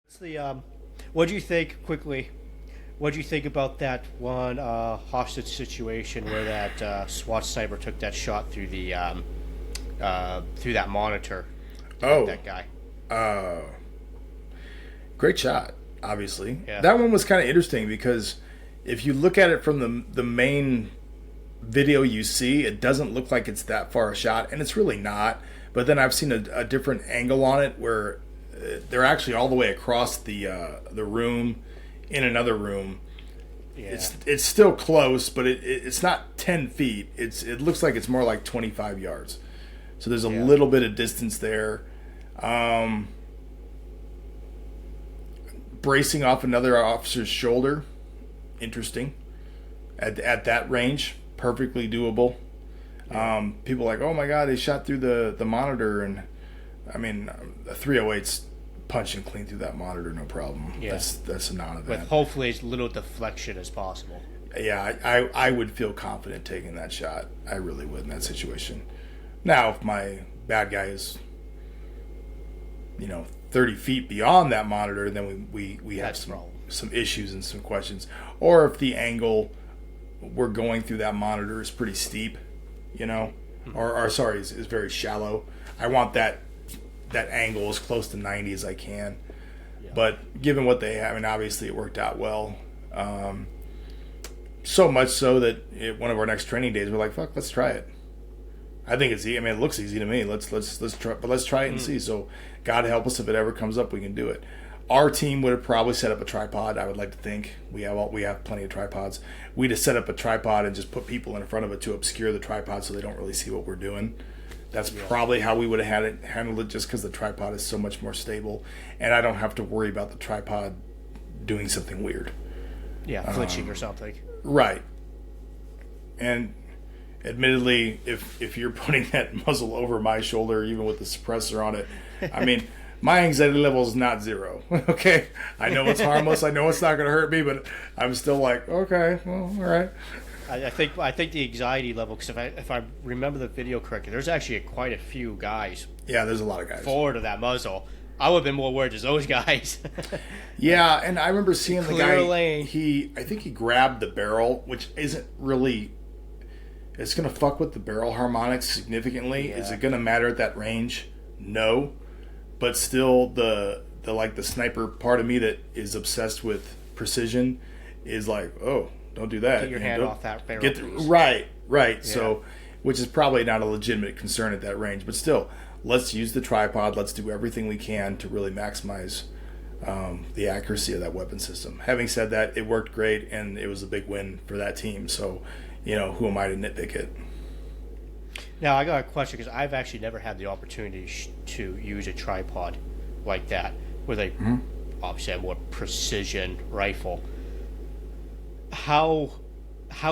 It's the what do you think quickly? What do you think about that one hostage situation where that SWAT sniper took that shot through that monitor to get Oh, that guy? uh, great shot. Obviously, Yeah, that one was kind of interesting because if you look at it from the main video you see, it doesn't look like it's that far a shot, and it's really not. But then I've seen a different angle on it where they're actually all the way across the room in another room. yeah, It's still close, but it's not 10 feet. It looks like it's more like 25 yards. So there's a yeah. little bit of distance there. Um, Bracing off another officer's shoulder, interesting. At that range, perfectly doable. People are like, oh my god, they shot through the monitor, and I mean, a 308's punching clean through that monitor, no problem. Yeah. That's a non-event. With hopefully as little deflection as possible. Yeah, I would feel confident taking that shot. I really would in that situation. Now, if my bad guy is, 30 feet beyond that monitor, then we have That's the problem. some issues and some questions. Or if the angle we're going through that monitor is pretty steep, or sorry, is very shallow. I want that angle as close to 90 as I can. Yeah. But given what they have, I mean, obviously it worked out well. So much so that one of our next training days, we're like, "Fuck, let's try it." I think it's easy. I mean, it looks easy to me. Let's try, but let's try it and see. So, God help us if it ever comes up, we can do it. Our team would have probably set up a tripod. I would like to think we have plenty of tripods. We'd have set up a tripod and just put people in front of it to obscure the tripod so they don't really see what we're doing. That's probably how we would have handled it, just because the tripod is so much more stable, and I don't have to worry about the tripod doing something weird. Yeah, flinching or something. Right. And admittedly, if you're putting that muzzle over my shoulder, even with the suppressor on it, I mean, my anxiety level is not zero. Okay, I know it's harmless. I know it's not going to hurt me, but I'm still like, okay, well, all right. I think the anxiety level, because if I remember the video correctly, there's actually quite a few guys Yeah, there's a lot of guys. forward of that muzzle. I would have been more worried as those guys. Yeah, and I remember seeing the Clear guy. lane. I think he grabbed the barrel, which isn't really. It's going to fuck with the barrel harmonics significantly. Yeah. Is it going to matter at that range? No, but still, the sniper part of me that is obsessed with precision is like, oh, don't do that. Get your hand off that barrel, please. Right. Yeah. So, which is probably not a legitimate concern at that range, but still, let's use the tripod. Let's do everything we can to really maximize the accuracy of that weapon system. Having said that, it worked great, and it was a big win for that team. So, who am I to nitpick it? Now, I got a question, because I've actually never had the opportunity to use a tripod like that with a, obviously, a more precision rifle. How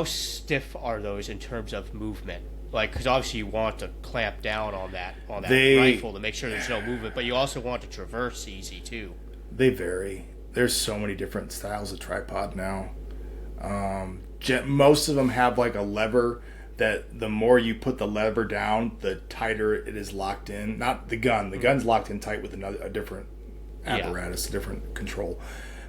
stiff are those in terms of movement? Like, because obviously you want to clamp down on that rifle to make sure there's no movement, but you also want to traverse easy too. They vary. There's so many different styles of tripod now. Most of them have like a lever that the more you put the lever down, the tighter it is locked in. Not the gun. The gun's locked in tight with a different apparatus, a different control.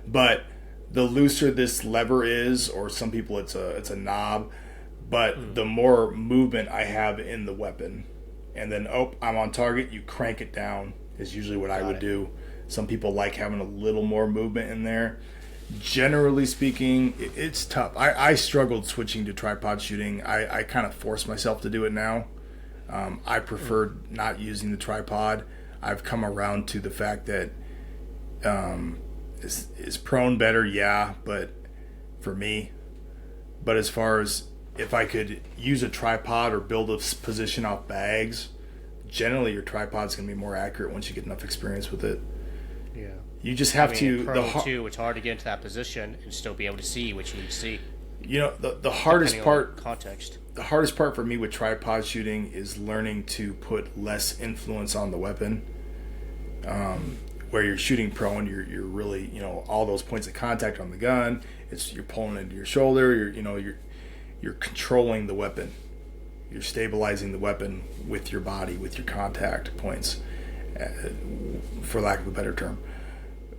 But the looser this lever is, or some people it's a knob, but the more movement I have in the weapon. And then, I'm on target, you crank it down is usually what I would do. Some people like having a little more movement in there. Generally speaking, it's tough. I struggled switching to tripod shooting. I kind of force myself to do it now. I preferred not using the tripod. I've come around to the fact that is prone better, yeah, but for me. But as far as if I could use a tripod or build a position off bags, generally your tripod's going to be more accurate once you get enough experience with it. Yeah. You just have to. Pro too, it's hard to get into that position and still be able to see what you need to see. The hardest part. Context. The hardest part for me with tripod shooting is learning to put less influence on the weapon. Where you're shooting prone, you're really all those points of contact on the gun. You're pulling into your shoulder. you're controlling the weapon. You're stabilizing the weapon with your body, with your contact points, for lack of a better term.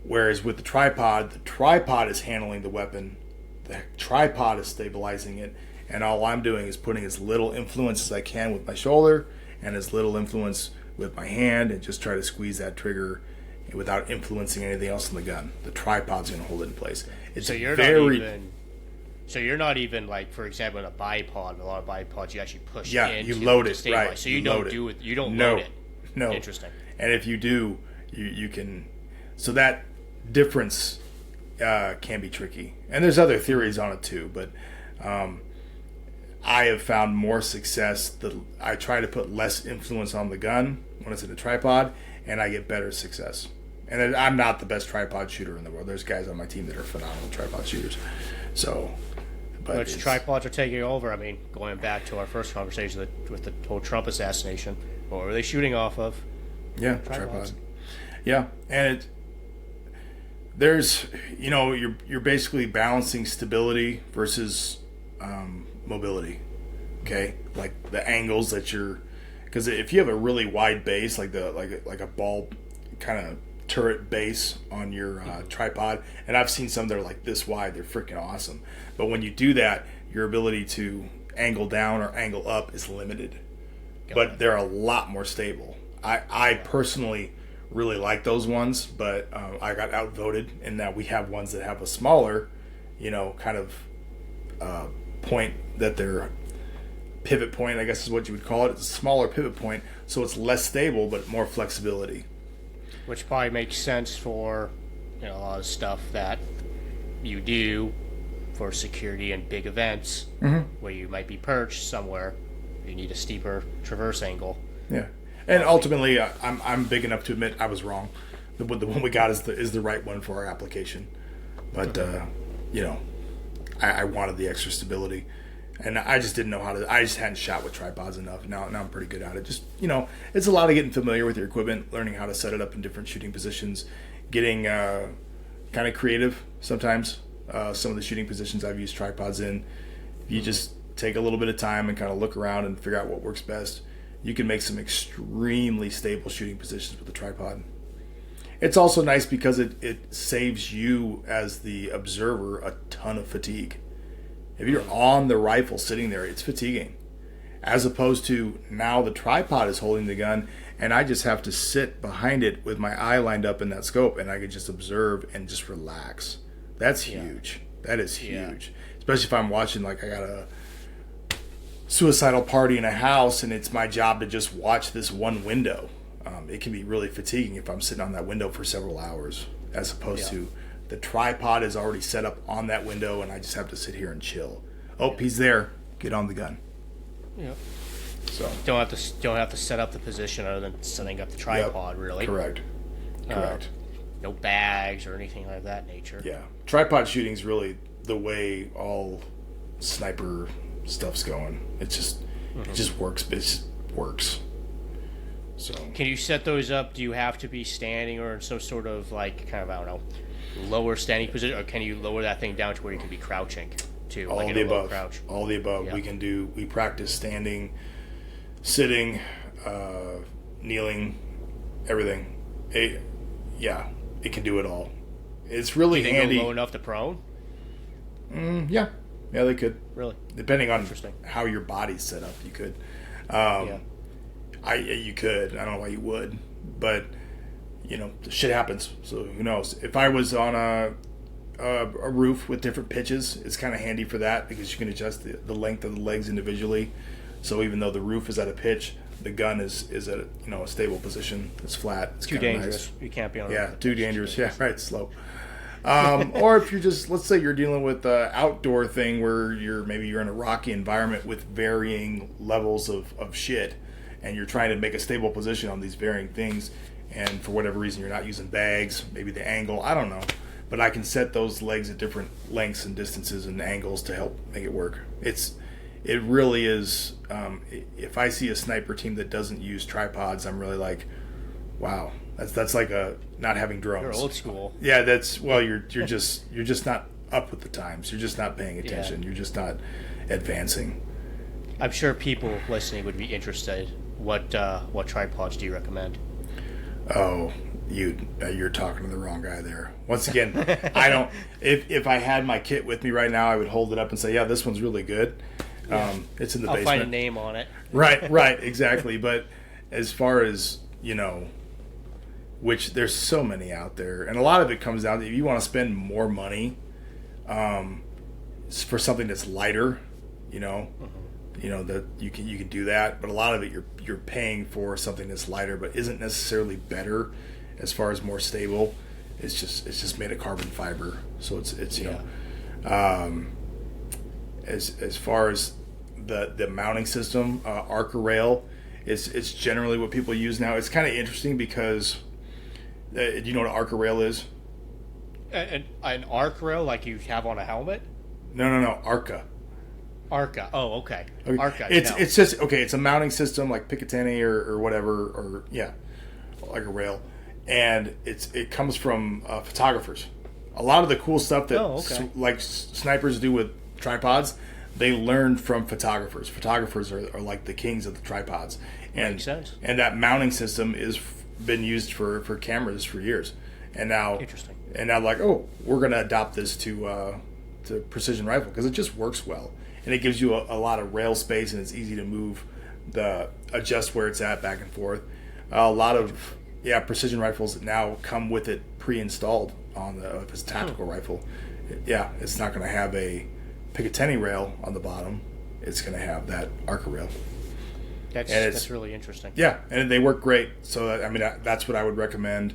Whereas with the tripod is handling the weapon. The tripod is stabilizing it, and all I'm doing is putting as little influence as I can with my shoulder and as little influence with my hand, and just try to squeeze that trigger without influencing anything else in the gun. The tripod's going to hold it in place. So you're not even like, for example, in a bipod. A lot of bipods you actually push in. You load it, stabilize. right? So you don't do it. You don't load it. No. Interesting. And if you do, you can. So that difference can be tricky. And there's other theories on it too, but I have found more success. I try to put less influence on the gun when it's in a tripod, and I get better success. And I'm not the best tripod shooter in the world. There's guys on my team that are phenomenal tripod shooters. So, which tripods are taking over? I mean, going back to our first conversation with the whole Trump assassination, what were they shooting off of? Yeah, tripod. Yeah, and there's, you're basically balancing stability versus mobility. Okay, like the angles that because if you have a really wide base, like a ball kind of turret base on your tripod, and I've seen some that are like this wide, they're freaking awesome. But when you do that, your ability to angle down or angle up is limited. But they're a lot more stable. I personally really like those ones, but I got outvoted in that we have ones that have a smaller, kind of point that they're pivot point, I guess is what you would call it. It's a smaller pivot point, so it's less stable but more flexibility. Which probably makes sense for a lot of stuff that you do for security and big events, where you might be perched somewhere. You need a steeper traverse angle. Yeah, and ultimately, I'm big enough to admit I was wrong. The one we got is the right one for our application, but I wanted the extra stability, and I just didn't know how to. I just hadn't shot with tripods enough. Now I'm pretty good at it. Just it's a lot of getting familiar with your equipment, learning how to set it up in different shooting positions, getting kind of creative sometimes. Some of the shooting positions I've used tripods in, you just take a little bit of time and kind of look around and figure out what works best. You can make some extremely stable shooting positions with a tripod. It's also nice because it saves you as the observer a ton of fatigue. If you're on the rifle sitting there, it's fatiguing. As opposed to now the tripod is holding the gun and I just have to sit behind it with my eye lined up in that scope, and I can just observe and just relax. That's huge. That is huge. Especially if I'm watching, like I got a suicidal party in a house and it's my job to just watch this one window. It can be really fatiguing if I'm sitting on that window for several hours, as opposed to the tripod is already set up on that window and I just have to sit here and chill. Oh, he's there. Get on the gun. Yeah. So don't have to set up the position other than setting up the tripod. Really. Correct. No bags or anything like that nature. Yeah. Tripod shooting is really the way all sniper stuff's going. It just works. It just works. So can you set those up? Do you have to be standing or in some sort of like kind of, I don't know, lower standing position, or can you lower that thing down to where you can be crouching too? All like the in a low above. Crouch? All the above. Yeah. We practice standing, sitting, kneeling, everything. It can do it all. It's really do you think handy. Go low enough to prone? Yeah, they could. Really? Depending on how your body's set up, you could. You could. I don't know why you would, but shit happens. So who knows? If I was on a roof with different pitches, it's kind of handy for that because you can adjust the length of the legs individually. So even though the roof is at a pitch, the gun is at a stable position. It's flat. It's too dangerous. Nice. You can't be on. Yeah, too dangerous. Yeah, right. Slow. Or if you're just, let's say you're dealing with an outdoor thing where you're in a rocky environment with varying levels of shit, and you're trying to make a stable position on these varying things, and for whatever reason you're not using bags, maybe the angle, I don't know, but I can set those legs at different lengths and distances and angles to help make it work. It really is. If I see a sniper team that doesn't use tripods, I'm really like, wow, that's like a not having drones. You're old school. Yeah, you're just not up with the times. You're just not paying attention. You're just not advancing. I'm sure people listening would be interested. What tripods do you recommend? Oh, you're talking to the wrong guy there. Once again, I don't. If I had my kit with me right now, I would hold it up and say, "Yeah, this one's really good." Yeah. It's in the I'll basement. find a name on it. Right, exactly. But as far as which there's so many out there, and a lot of it comes down to if you want to spend more money, for something that's lighter, that you can do that. But a lot of it you're paying for something that's lighter, but isn't necessarily better as far as more stable. It's just made of carbon fiber, so it's as far as the mounting system, Arca rail, it's generally what people use now. It's kind of interesting because do you know what an Arca rail is? An arc rail like you have on a helmet? No, Arca. Arca. Oh, okay. Arca. It's just okay. It's a mounting system like Picatinny or whatever, or like a rail, and it comes from photographers. A lot of the cool stuff that like snipers do with tripods, they learned from photographers. Photographers are like the kings of the tripods, and makes sense. And that mounting system is been used for cameras for years, and now interesting. And now like we're gonna adopt this to precision rifle because it just works well. And it gives you a lot of rail space, and it's easy to move, adjust where it's at back and forth. A lot of precision rifles now come with it pre-installed on if it's a tactical rifle. Yeah, it's not going to have a Picatinny rail on the bottom. It's going to have that Arca rail. That's really interesting. Yeah, and they work great. So that's what I would recommend.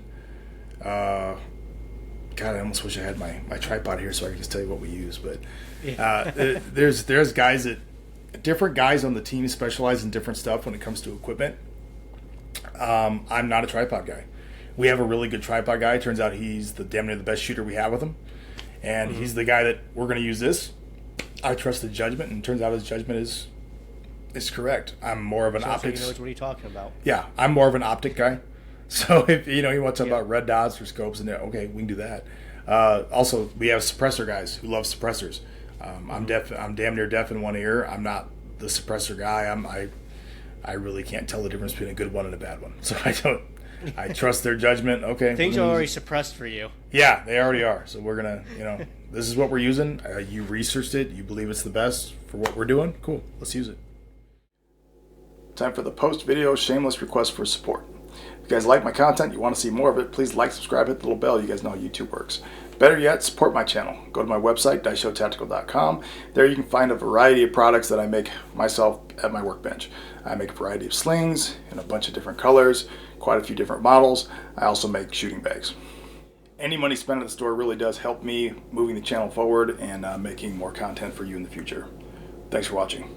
God, I almost wish I had my tripod here so I could just tell you what we use, but. There's different guys on the team specialize in different stuff when it comes to equipment. I'm not a tripod guy. We have a really good tripod guy. Turns out he's damn near the best shooter we have with him, and he's the guy that we're going to use this. I trust his judgment, and it turns out his judgment is correct. I'm more of an optics. He knows what he's talking about. Yeah, I'm more of an optic guy. So if he wants to talk about red dots or scopes, and okay, we can do that. Also, we have suppressor guys who love suppressors. I'm damn near deaf in one ear. I'm not the suppressor guy. I really can't tell the difference between a good one and a bad one. So I trust their judgment. Okay. Things are already suppressed for you. Yeah, they already are. So we're going to, this is what we're using. You researched it. You believe it's the best for what we're doing. Cool. Let's use it. Time for the post-video shameless request for support. If you guys like my content, you want to see more of it, please like, subscribe, hit the little bell. You guys know how YouTube works. Better yet, support my channel. Go to my website, daishotactical.com. There you can find a variety of products that I make myself at my workbench. I make a variety of slings in a bunch of different colors, quite a few different models. I also make shooting bags. Any money spent at the store really does help me moving the channel forward and making more content for you in the future. Thanks for watching.